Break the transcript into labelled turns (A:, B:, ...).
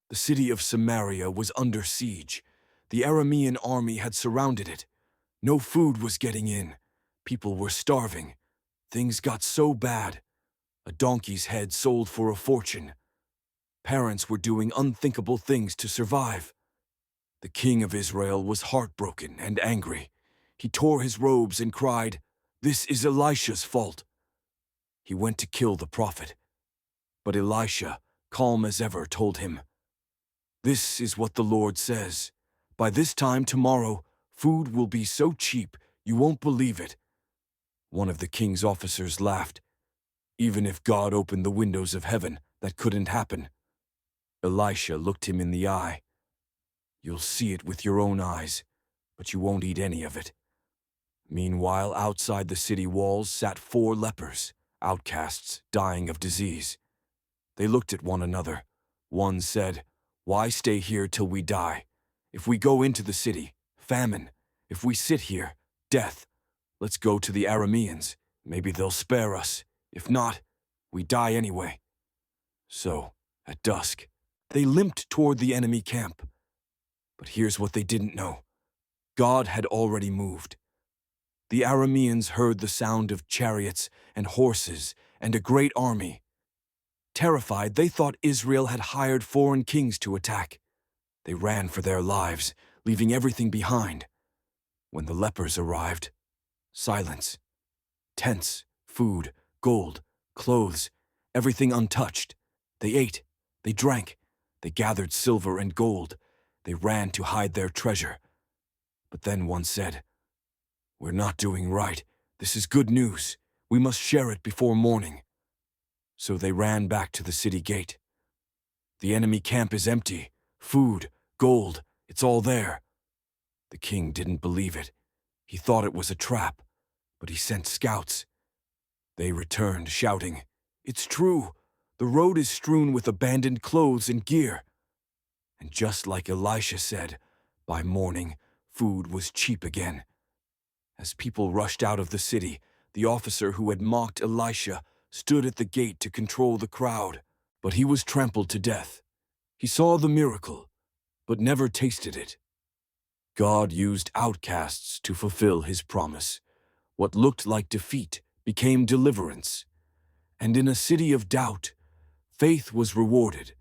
A: The city of Samaria was under siege. The Aramean army had surrounded it. No food was getting in. People were starving. Things got so bad. A donkey's head sold for a fortune. Parents were doing unthinkable things to survive. The king of Israel was heartbroken and angry. He tore his robes and cried, "This is Elisha's fault." He went to kill the prophet. But Elisha, calm as ever, told him, "This is what the Lord says. By this time tomorrow, food will be so cheap you won't believe it." One of the king's officers laughed. "Even if God opened the windows of heaven, that couldn't happen." Elisha looked him in the eye. "You'll see it with your own eyes, but you won't eat any of it." Meanwhile, outside the city walls sat 4 lepers, outcasts, dying of disease. They looked at one another. One said, "Why stay here till we die? If we go into the city, famine. If we sit here, death. Let's go to the Arameans. Maybe they'll spare us. If not, we die anyway." So, at dusk, they limped toward the enemy camp. But here's what they didn't know. God had already moved. The Arameans heard the sound of chariots and horses and a great army. Terrified, they thought Israel had hired foreign kings to attack. They ran for their lives, leaving everything behind. When the lepers arrived, silence. Tents, food, gold, clothes, everything untouched. They ate, they drank, they gathered silver and gold. They ran to hide their treasure. But then one said, "We're not doing right. This is good news. We must share it before morning." So they ran back to the city gate. "The enemy camp is empty. Food, gold, it's all there." The king didn't believe it. He thought it was a trap, but he sent scouts. They returned, shouting, "It's true. The road is strewn with abandoned clothes and gear." And just like Elisha said, by morning, food was cheap again. As people rushed out of the city, the officer who had mocked Elisha stood at the gate to control the crowd, but he was trampled to death. He saw the miracle, but never tasted it. God used outcasts to fulfill his promise. What looked like defeat became deliverance. And in a city of doubt, faith was rewarded.